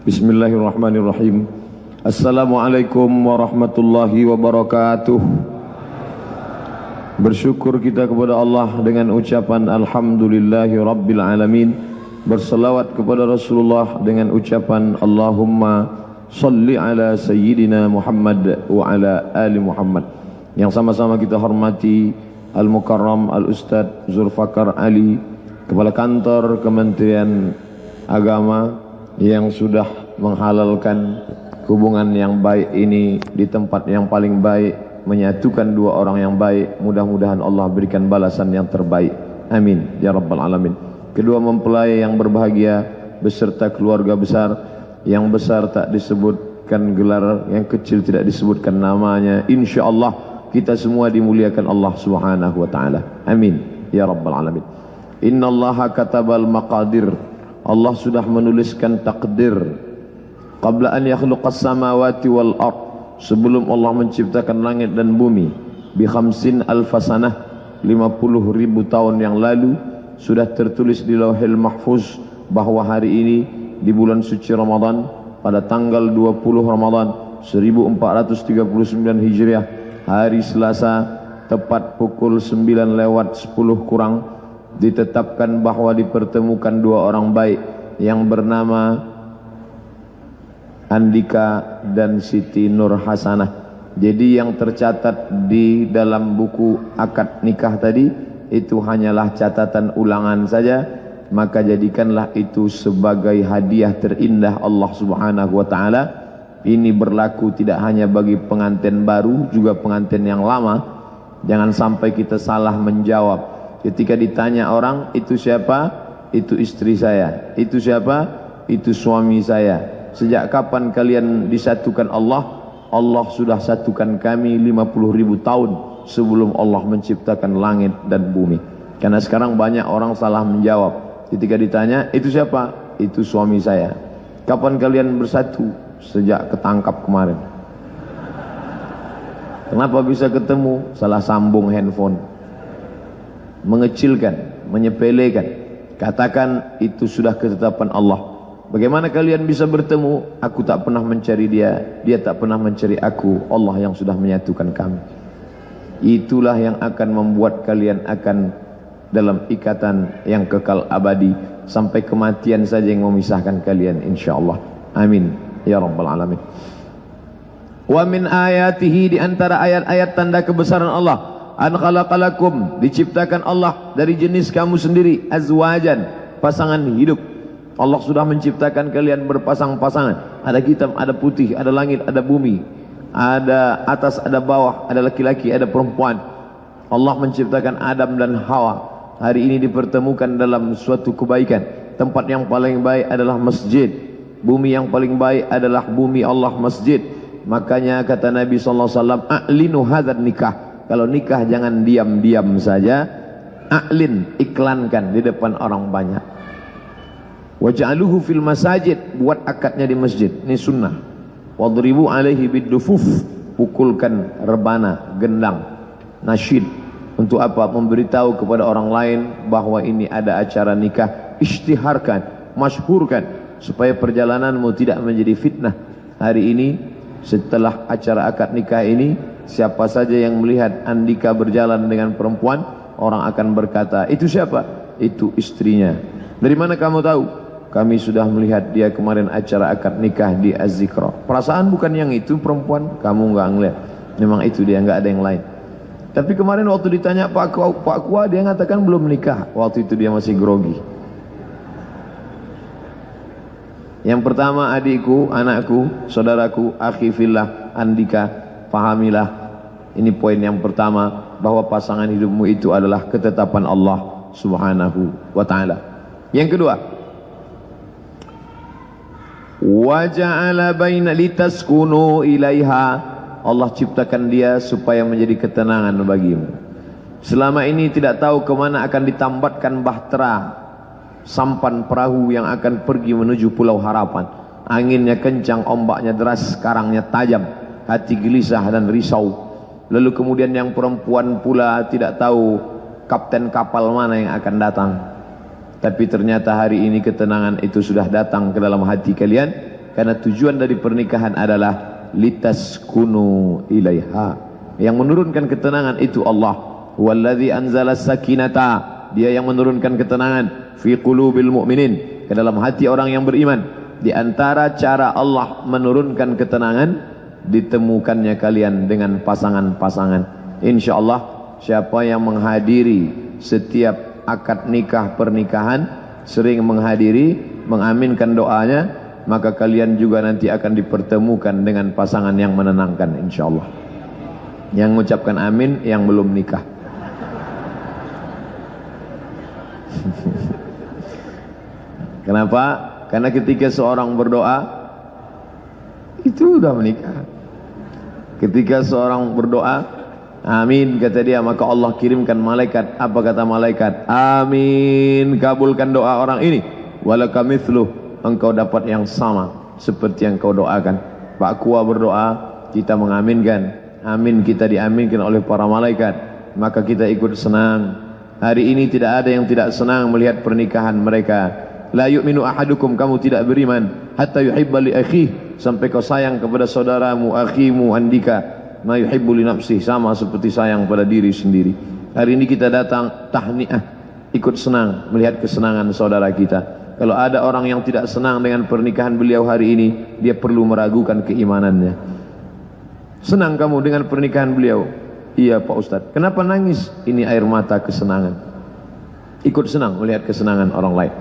Bismillahirrahmanirrahim. Assalamualaikum warahmatullahi wabarakatuh. Bersyukur kita kepada Allah dengan ucapan Alhamdulillahi Rabbil Alamin. Berselawat kepada Rasulullah dengan ucapan Allahumma salli ala Sayyidina Muhammad wa ala ali Muhammad. Yang sama-sama kita hormati Al-Mukarram Al-Ustadz Zulfakar Ali, Kepala Kantor Kementerian Agama, yang sudah menghalalkan hubungan yang baik ini di tempat yang paling baik, menyatukan dua orang yang baik. Mudah-mudahan Allah berikan balasan yang terbaik, amin ya rabbal alamin. Kedua mempelai yang berbahagia beserta keluarga besar, yang besar tak disebutkan gelar, yang kecil tidak disebutkan namanya, insyaallah kita semua dimuliakan Allah subhanahu wa ta'ala, amin ya rabbal alamin. Innallaha katabal maqadir, Allah sudah menuliskan takdir. Qabla an yakhluqas samawati wal ard, sebelum Allah menciptakan langit dan bumi. Bi khamsin alfasanah, 50.000 tahun yang lalu sudah tertulis di Lauhil Mahfuz bahwa hari ini di bulan suci Ramadan pada tanggal 20 Ramadan 1439 Hijriah, hari Selasa, tepat pukul 9:10 kurang, ditetapkan bahwa dipertemukan dua orang baik yang bernama Andika dan Siti Nur Hasanah. Jadi yang tercatat di dalam buku akad nikah tadi itu hanyalah catatan ulangan saja, maka jadikanlah itu sebagai hadiah terindah Allah subhanahu wa ta'ala. Ini berlaku tidak hanya bagi pengantin baru, juga pengantin yang lama. Jangan sampai kita salah menjawab. Ketika ditanya orang, itu siapa? Itu istri saya. Itu siapa? Itu suami saya. Sejak kapan kalian disatukan Allah? Allah sudah satukan kami 50.000 tahun sebelum Allah menciptakan langit dan bumi. Karena sekarang banyak orang salah menjawab. Ketika ditanya, itu siapa? Itu suami saya. Kapan kalian bersatu? Sejak ketangkap kemarin. Kenapa bisa ketemu? Salah sambung handphone. Mengecilkan, menyepelekan, katakan itu sudah ketetapan Allah. Bagaimana kalian bisa bertemu? Aku tak pernah mencari dia, dia tak pernah mencari aku. Allah yang sudah menyatukan kami. Itulah yang akan membuat kalian akan dalam ikatan yang kekal abadi sampai kematian saja yang memisahkan kalian, insyaallah, amin ya rabbal alamin. Wa min ayatihi, di antara ayat-ayat tanda kebesaran Allah, an khalaqalakum, diciptakan Allah dari jenis kamu sendiri, azwajan, pasangan hidup. Allah sudah menciptakan kalian berpasang-pasangan. Ada hitam, ada putih, ada langit, ada bumi, ada atas, ada bawah, ada laki-laki, ada perempuan. Allah menciptakan Adam dan Hawa. Hari ini dipertemukan dalam suatu kebaikan. Tempat yang paling baik adalah masjid. Bumi yang paling baik adalah bumi Allah, masjid. Makanya kata Nabi SAW, a'linu hadzal nikah. Kalau nikah jangan diam-diam saja, a'lin, iklankan di depan orang banyak. Waj'aluhu fil masajid, buat akadnya di masjid. Ini sunnah. Wadribu alaihi biddufuf, pukulkan rebana, gendang, nasyid. Untuk apa? Memberitahu kepada orang lain bahwa ini ada acara nikah. Isytiharkan, masyhurkan, supaya perjalananmu tidak menjadi fitnah. Hari ini setelah acara akad nikah ini, siapa saja yang melihat Andika berjalan dengan perempuan, orang akan berkata, itu siapa? Itu istrinya. Dari mana kamu tahu? Kami sudah melihat dia kemarin acara akad nikah di Az-Zikra. Perasaan bukan yang itu perempuan, kamu nggak ngeliat. Memang itu dia, nggak ada yang lain. Tapi kemarin waktu ditanya Pak Kua, dia mengatakan belum nikah. Waktu itu dia masih grogi. Yang pertama, adikku, anakku, saudaraku, akhi fillah, Andika, pahamilah, ini poin yang pertama, bahwa pasangan hidupmu itu adalah ketetapan Allah subhanahu wa ta'ala. Yang kedua, wa ja'ala baina litaskunu ilaiha, Allah ciptakan dia supaya menjadi ketenangan bagimu. Selama ini tidak tahu kemana akan ditambatkan bahtera, sampan perahu yang akan pergi menuju Pulau Harapan. Anginnya kencang, ombaknya deras, karangnya tajam, hati gelisah dan risau. Lalu kemudian yang perempuan pula tidak tahu kapten kapal mana yang akan datang. Tapi ternyata hari ini ketenangan itu sudah datang ke dalam hati kalian, Karena tujuan dari pernikahan adalah litaskunu ilaiha. Yang menurunkan ketenangan itu Allah. Walladzi anzala sakinata, dia yang menurunkan ketenangan fi qulubil mu'minin, ke dalam hati orang yang beriman. Di antara cara Allah menurunkan ketenangan, ditemukannya kalian dengan pasangan-pasangan. InsyaAllah siapa yang menghadiri setiap akad nikah pernikahan, sering menghadiri, mengaminkan doanya, maka kalian juga nanti akan dipertemukan dengan pasangan yang menenangkan insyaallah. Yang mengucapkan amin yang belum nikah. Kenapa? Karena ketika seorang berdoa itu sudah menikah. Ketika seorang berdoa amin kata dia, maka Allah kirimkan malaikat. Apa kata malaikat? Amin, kabulkan doa orang ini. Walaka mithluh, engkau dapat yang sama seperti yang kau doakan. Pak Kua berdoa, kita mengaminkan. Amin kita diaminkan oleh para malaikat, maka kita ikut senang. Hari ini tidak ada yang tidak senang melihat pernikahan mereka. La yu'minu ahadukum, kamu tidak beriman hatta yuhibba li akhihi, sampai kau sayang kepada saudaramu, akhimu, andika ma yuhibbu li nafsihi, sama seperti sayang pada diri sendiri. Hari ini kita datang tahniah, ikut senang melihat kesenangan saudara kita. Kalau ada orang yang tidak senang dengan pernikahan beliau hari ini, dia perlu meragukan keimanannya. Senang kamu dengan pernikahan beliau? Iya Pak Ustadz. Kenapa nangis? Ini air mata kesenangan. Ikut senang melihat kesenangan orang lain.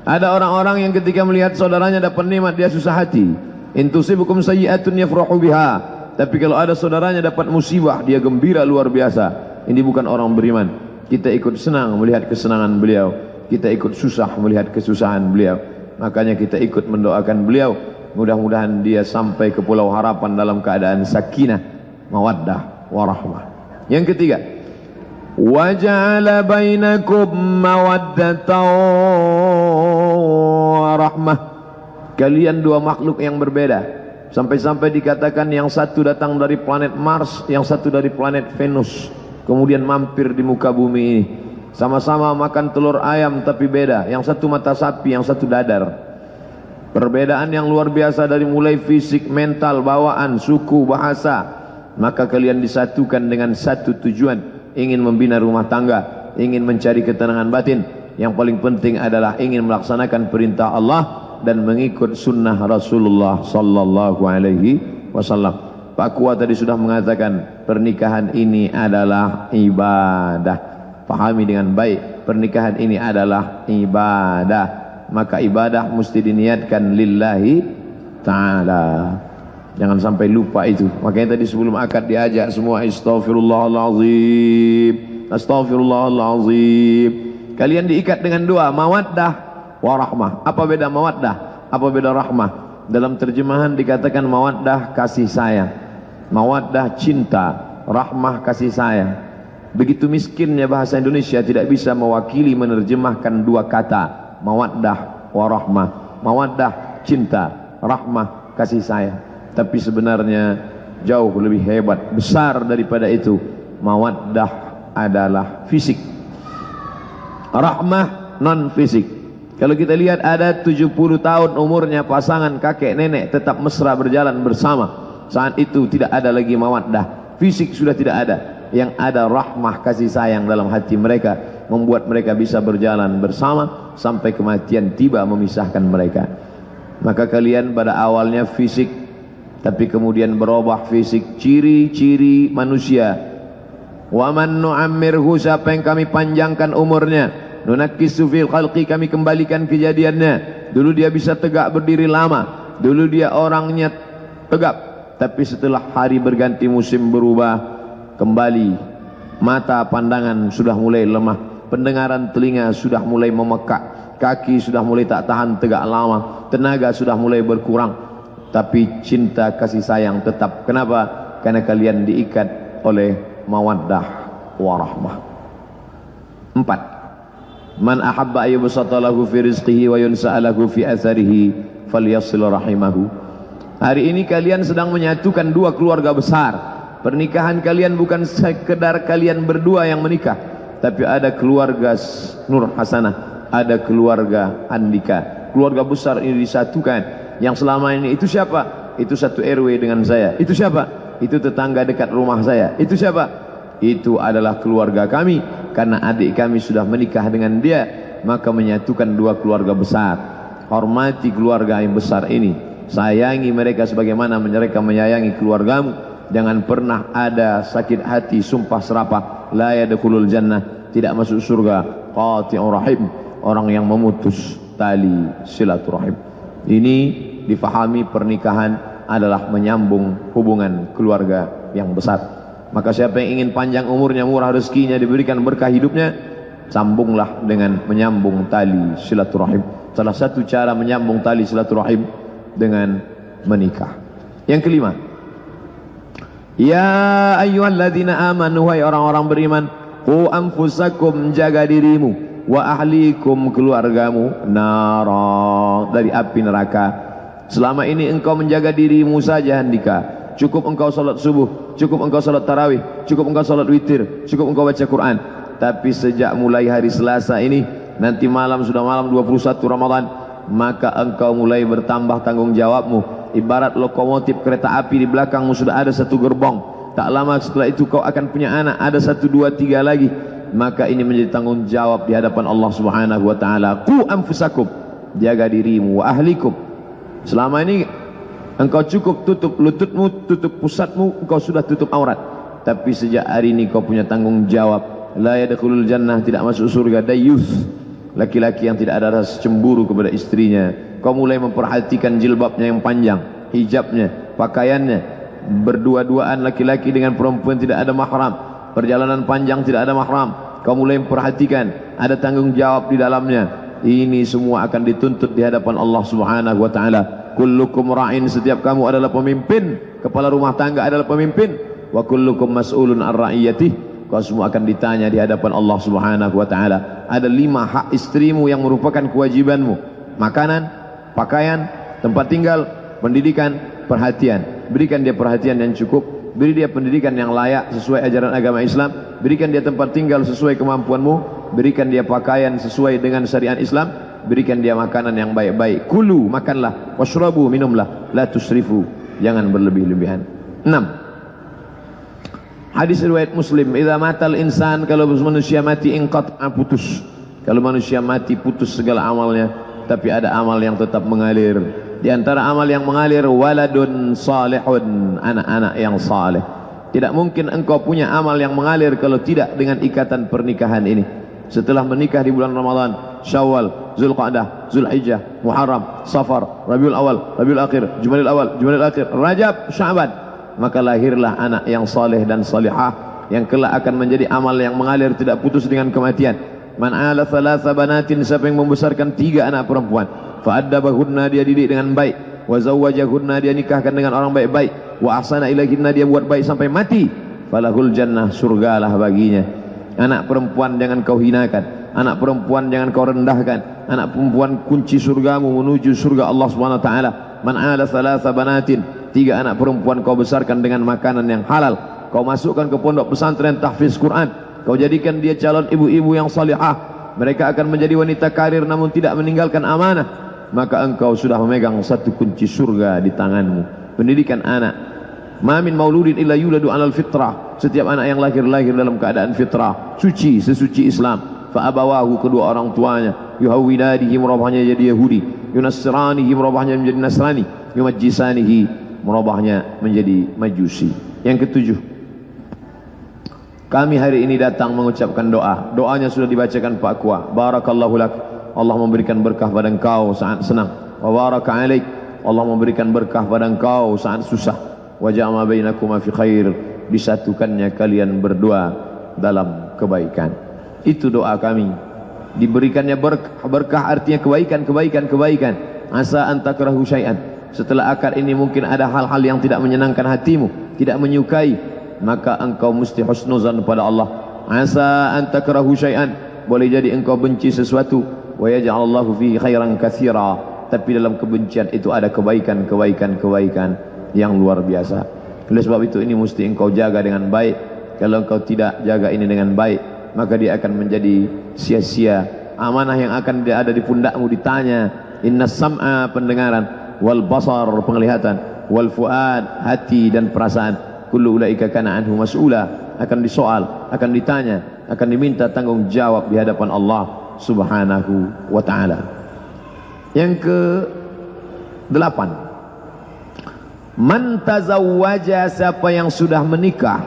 Ada orang-orang yang ketika melihat saudaranya dapat nikmat, dia susah hati. Intusibukum sayyi'atun yafrahu biha. Tapi kalau ada saudaranya dapat musibah, dia gembira luar biasa. Ini bukan orang beriman. Kita ikut senang melihat kesenangan beliau, kita ikut susah melihat kesusahan beliau. Makanya kita ikut mendoakan beliau, mudah-mudahan dia sampai ke pulau harapan dalam keadaan sakinah, mawaddah, warahmah. Yang ketiga, wa ja'ala bainakum mawaddatan warahmah. Kalian dua makhluk yang berbeda, sampai-sampai dikatakan yang satu datang dari planet Mars, yang satu dari planet Venus, kemudian mampir di muka bumi ini. Sama-sama makan telur ayam tapi beda, yang satu mata sapi, yang satu dadar. Perbedaan yang luar biasa dari mulai fisik, mental, bawaan, suku, bahasa. Maka kalian disatukan dengan satu tujuan, ingin membina rumah tangga, ingin mencari ketenangan batin. Yang paling penting adalah ingin melaksanakan perintah Allah dan mengikut sunnah Rasulullah sallallahu alaihi wasallam. Pak Kua tadi sudah mengatakan pernikahan ini adalah ibadah. Pahami dengan baik, pernikahan ini adalah ibadah. Maka ibadah mesti diniatkan lillahi ta'ala. Jangan sampai lupa itu. Makanya tadi sebelum akad diajak semua astaghfirullahalazim, astaghfirullahalazim. Kalian diikat dengan doa mawaddah warahmah. Apa beda mawaddah? Apa beda rahmah? Dalam terjemahan dikatakan mawaddah kasih sayang, mawaddah cinta, rahmah kasih sayang. Begitu miskinnya bahasa Indonesia tidak bisa mewakili menerjemahkan dua kata mawaddah warahmah. Mawaddah cinta, rahmah kasih sayang. Tapi sebenarnya jauh lebih hebat, besar daripada itu. Mawaddah adalah fisik, rahmah non fisik. Kalau kita lihat ada 70 tahun umurnya pasangan kakek nenek tetap mesra berjalan bersama. Saat itu tidak ada lagi mawaddah, fisik sudah tidak ada. Yang ada rahmah kasih sayang dalam hati mereka, membuat mereka bisa berjalan bersama sampai kematian tiba memisahkan mereka. Maka kalian pada awalnya fisik, tapi kemudian berubah fisik, ciri-ciri manusia. Wa man nu'ammirhu, siapa yang kami panjangkan umurnya, nunakkisu fil khalqi, kami kembalikan kejadiannya. Dulu dia bisa tegak berdiri lama, dulu dia orangnya tegap, tapi setelah hari berganti musim berubah, kembali mata pandangan sudah mulai lemah, pendengaran telinga sudah mulai memekak, kaki sudah mulai tak tahan tegak lama, tenaga sudah mulai berkurang. Tapi cinta kasih sayang tetap. Kenapa? Karena kalian diikat oleh mawaddah warahmah. 4. Man ahabba ayyubsata lahu fi rizqihi wa yunsa'a lahu fi atharihi falyasil rahimahu. Hari ini kalian sedang menyatukan dua keluarga besar. Pernikahan kalian bukan sekedar kalian berdua yang menikah, tapi ada keluarga Nur Hasanah, ada keluarga Andika. Keluarga besar ini disatukan. Yang selama ini itu siapa? Itu satu RW dengan saya. Itu siapa? Itu tetangga dekat rumah saya. Itu siapa? Itu adalah keluarga kami, karena adik kami sudah menikah dengan dia, maka menyatukan dua keluarga besar. Hormati keluarga yang besar ini, sayangi mereka sebagaimana mereka menyayangi keluargamu. Jangan pernah ada sakit hati, sumpah serapah. La yadkhulul jannah, tidak masuk surga qati'ur rahim, orang yang memutus tali silaturahim. Ini difahami pernikahan adalah menyambung hubungan keluarga yang besar. Maka siapa yang ingin panjang umurnya, murah rezekinya, diberikan berkah hidupnya, sambunglah dengan menyambung tali silaturahim. Salah satu cara menyambung tali silaturahim dengan menikah. Yang kelima, ya ayyuhalladzina amanu, wahai orang-orang beriman, qu anfusakum, jaga dirimu, wa ahlikum, keluargamu, nara, dari api neraka. Selama ini engkau menjaga dirimu saja, Handika. Cukup engkau salat subuh, cukup engkau salat tarawih, cukup engkau salat witir, cukup engkau baca Quran. Tapi sejak mulai hari Selasa ini, nanti malam sudah malam 21 Ramadan, maka engkau mulai bertambah tanggung jawabmu. Ibarat lokomotif kereta api, di belakangmu sudah ada satu gerbong. Tak lama setelah itu kau akan punya anak, ada 1, 2, 3 lagi. Maka ini menjadi tanggung jawab di hadapan Allah Subhanahu wa taala. Qu anfusakum, jaga dirimu, wa ahlikum. Selama ini engkau cukup tutup lututmu, tutup pusatmu, engkau sudah tutup aurat. Tapi sejak hari ini kau punya tanggung jawab. La yadkhulul jannah, tidak masuk surga dayyus, laki-laki yang tidak ada rasa cemburu kepada istrinya. Kau mulai memperhatikan jilbabnya yang panjang, hijabnya, pakaiannya, berdua-duaan laki-laki dengan perempuan tidak ada mahram, perjalanan panjang tidak ada mahram. Kau mulai memperhatikan, ada tanggung jawab di dalamnya. Ini semua akan dituntut di hadapan Allah Subhanahu wa taala. Kullukum ra'in, setiap kamu adalah pemimpin, kepala rumah tangga adalah pemimpin. Wa kullukum mas'ulun ar ra'iyatih, kau semua akan ditanya di hadapan Allah Subhanahu wa taala. Ada 5 hak istrimu yang merupakan kewajibanmu: makanan, pakaian, tempat tinggal, pendidikan, perhatian. Berikan dia perhatian yang cukup, beri dia pendidikan yang layak sesuai ajaran agama Islam, berikan dia tempat tinggal sesuai kemampuanmu, berikan dia pakaian sesuai dengan syariat Islam, berikan dia makanan yang baik-baik. Kulu, makanlah, washrabu, minumlah, la tusrifu, jangan berlebih-lebihan. 6. Hadis riwayat Muslim, idza matal insan, kalau manusia mati, inqata, putus. Kalau manusia mati, putus segala amalnya, tapi ada amal yang tetap mengalir. Di antara amal yang mengalir, waladun salihun, anak-anak yang saleh. Tidak mungkin engkau punya amal yang mengalir kalau tidak dengan ikatan pernikahan ini. Setelah menikah di bulan Ramadan, Syawal, Zulqa'dah, Zulhijjah, Muharram, Safar, Rabiul Awal, Rabiul Akhir, Jumadil Awal, Jumadil Akhir, Rajab, Sya'ban, maka lahirlah anak yang saleh dan salihah yang kelak akan menjadi amal yang mengalir tidak putus dengan kematian. Man ala thalatha banatin, siapa yang membesarkan 3 anak perempuan, fa addabahunna, dia didik dengan baik, wa zawwajahunna, dia nikahkan dengan orang baik-baik, wa ahsana ilaihinna, dia buat baik sampai mati, falahul jannah, surgalah baginya. Anak perempuan jangan kau hinakan, anak perempuan jangan kau rendahkan. Anak perempuan kunci surgamu menuju surga Allah Subhanahu wa taala. Man ala thalatha banatin, 3 anak perempuan kau besarkan dengan makanan yang halal. Kau masukkan ke pondok pesantren tahfiz Quran. Kau jadikan dia calon ibu-ibu yang salihah. Mereka akan menjadi wanita karir namun tidak meninggalkan amanah. Maka engkau sudah memegang satu kunci surga di tanganmu. Pendidikan anak. Ma min mauludin illa yuladu 'alal fitrah. Setiap anak yang lahir dalam keadaan fitrah, suci, sesuci Islam. Fa abawahu, kedua orang tuanya, yuhawwidanihi, merubahnya jadi Yahudi, yunassiranihi, merubahnya menjadi Nasrani, yumajjisanihi, merubahnya menjadi Majusi. Yang ke-7, kami hari ini datang mengucapkan doa. Doanya sudah dibacakan Pak Kua. Barakallahu lak, Allah memberikan berkah pada engkau saat senang. Wa baraka alaik, Allah memberikan berkah pada engkau saat susah. Wa ja'ama bainakuma fi khair, disatukannya kalian berdua dalam kebaikan. Itu doa kami. Diberikannya berkah artinya kebaikan. Asa an takrahu syai'an, setelah akad ini mungkin ada hal-hal yang tidak menyenangkan hatimu, tidak menyukai, maka engkau mesti husnuzan pada Allah. Asa an takrahu syai'an, boleh jadi engkau benci sesuatu, wa yaj'alallahu fihi khairan katsira, tapi dalam kebencian itu ada kebaikan yang luar biasa. Oleh sebab itu ini mesti engkau jaga dengan baik. Kalau engkau tidak jaga ini dengan baik, maka dia akan menjadi sia-sia. Amanah yang akan ada di pundakmu ditanya. Inna sam'a, pendengaran, wal basar, penglihatan, wal fuad, hati dan perasaan. Kullu ulaika kana anhu mas'ula, akan disoal, akan ditanya, akan diminta tanggung jawab di hadapan Allah Subhanahu wa ta'ala. Yang ke-8, man tazawwaja, siapa yang sudah menikah,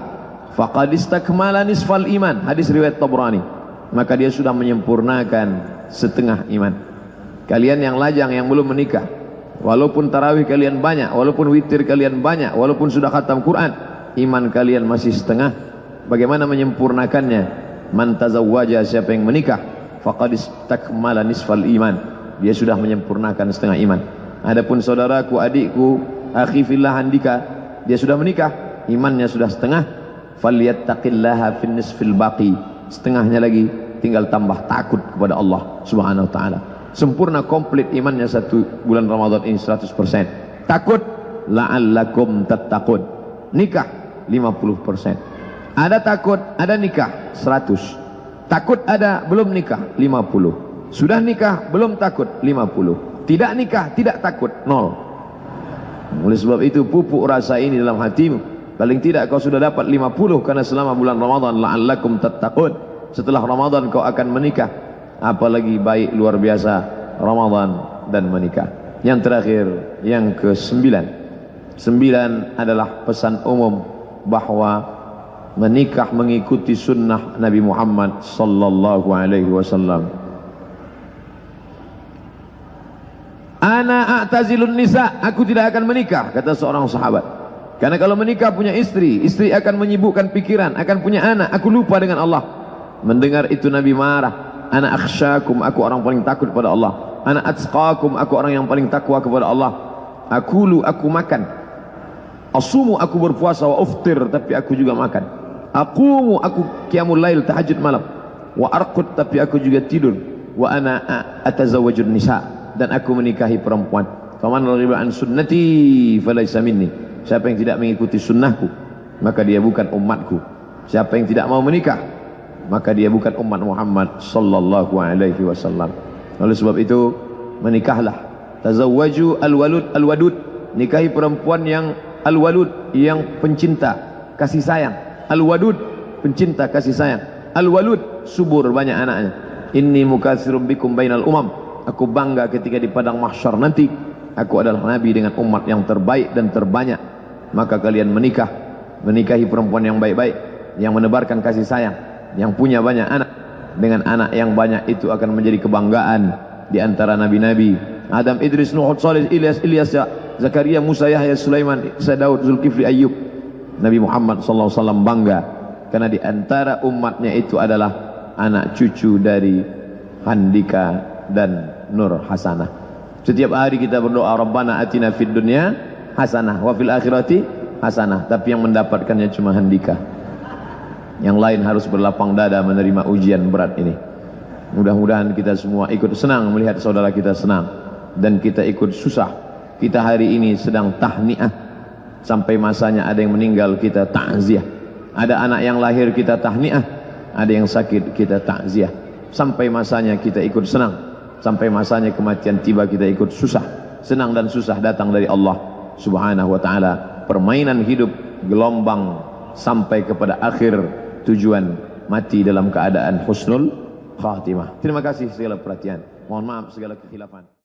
faqad istakmala nisfal iman, hadis riwayat Tabrani, maka dia sudah menyempurnakan setengah iman. Kalian yang lajang yang belum menikah, walaupun tarawih kalian banyak, walaupun witir kalian banyak, walaupun sudah khatam Quran, iman kalian masih setengah. Bagaimana menyempurnakannya? Man tazawwaja, siapa yang menikah, faqad istakmala nisfal iman, dia sudah menyempurnakan setengah iman. Adapun saudaraku, adikku, akhi fillah Andika, dia sudah menikah, imannya sudah setengah, falyattaqillaha fin nisfil baqi, setengahnya lagi tinggal tambah takut kepada Allah Subhanahu wa ta'ala. Sempurna komplit imannya 1 bulan Ramadan ini 100%. Takut, la'allakum tattaqun. Nikah 50%. Ada takut, ada nikah 100. Takut ada, belum nikah 50. Sudah nikah, belum takut 50. Tidak nikah, tidak takut 0. Oleh sebab itu pupuk rasa ini dalam hatimu. Paling tidak kau sudah dapat 50, karena selama bulan Ramadan la'allakum tattaqun. Setelah Ramadan kau akan menikah, apalagi baik luar biasa Ramadan dan menikah. Yang terakhir, yang ke-9. 9 adalah pesan umum bahwa menikah mengikuti sunnah Nabi Muhammad sallallahu alaihi wasallam. Ana a'tazilun nisa, aku tidak akan menikah, kata seorang sahabat. Karena kalau menikah punya istri, istri akan menyibukkan pikiran, akan punya anak, aku lupa dengan Allah. Mendengar itu Nabi marah. Ana akhsyakum, aku orang paling takut kepada Allah. Ana atqakum, aku orang yang paling takwa kepada Allah. Akulu, aku makan. Asumu, aku berpuasa. Wa uftir, tapi aku juga makan. Aqumu, aku qiyamul lail, tahajud malam. Wa arqud, tapi aku juga tidur. Wa ana atazawwajun nisa, dan aku menikahi perempuan. Faman raghiba an sunnati falaysa minni, siapa yang tidak mengikuti sunnahku, maka dia bukan umatku. Siapa yang tidak mau menikah, maka dia bukan umat Muhammad sallallahu alaihi wasallam. Oleh sebab itu, menikahlah. Tazawwaju alwalud alwadud, nikahi perempuan yang alwalud, yang pencinta, kasih sayang. Alwadud, pencinta, kasih sayang. Alwalud, subur, banyak anaknya. Inni mukatsirum bikum bainal umam, aku bangga ketika di padang mahsyar nanti aku adalah nabi dengan umat yang terbaik dan terbanyak. Maka kalian menikah, menikahi perempuan yang baik-baik, yang menebarkan kasih sayang, yang punya banyak anak. Dengan anak yang banyak itu akan menjadi kebanggaan di antara nabi-nabi. Adam, Idris, Nuh, Salih, Ilyas, Zakaria, Musa, Yahya, Sulaiman, Isa, Daud, Zulkifli, Ayyub. Nabi Muhammad sallallahu alaihi wasallam bangga karena di antara umatnya itu adalah anak cucu dari Handika dan Nur Hasanah. Setiap hari kita berdoa, Rabbana atina fid dunya hasanah wa fil akhirati hasanah, tapi yang mendapatkannya cuma Handika. Yang lain harus berlapang dada menerima ujian berat ini. Mudah-mudahan kita semua ikut senang melihat saudara kita senang, dan kita ikut susah. Kita hari ini sedang tahniah, sampai masanya ada yang meninggal kita takziah. Ada anak yang lahir kita tahniah, ada yang sakit kita takziah. Sampai masanya kita ikut senang, sampai masanya kematian tiba kita ikut susah. Senang dan susah datang dari Allah Subhanahu wa ta'ala. Permainan hidup gelombang sampai kepada akhir tujuan, mati dalam keadaan husnul khatimah. Terima kasih segala perhatian. Mohon maaf segala kekhilafan.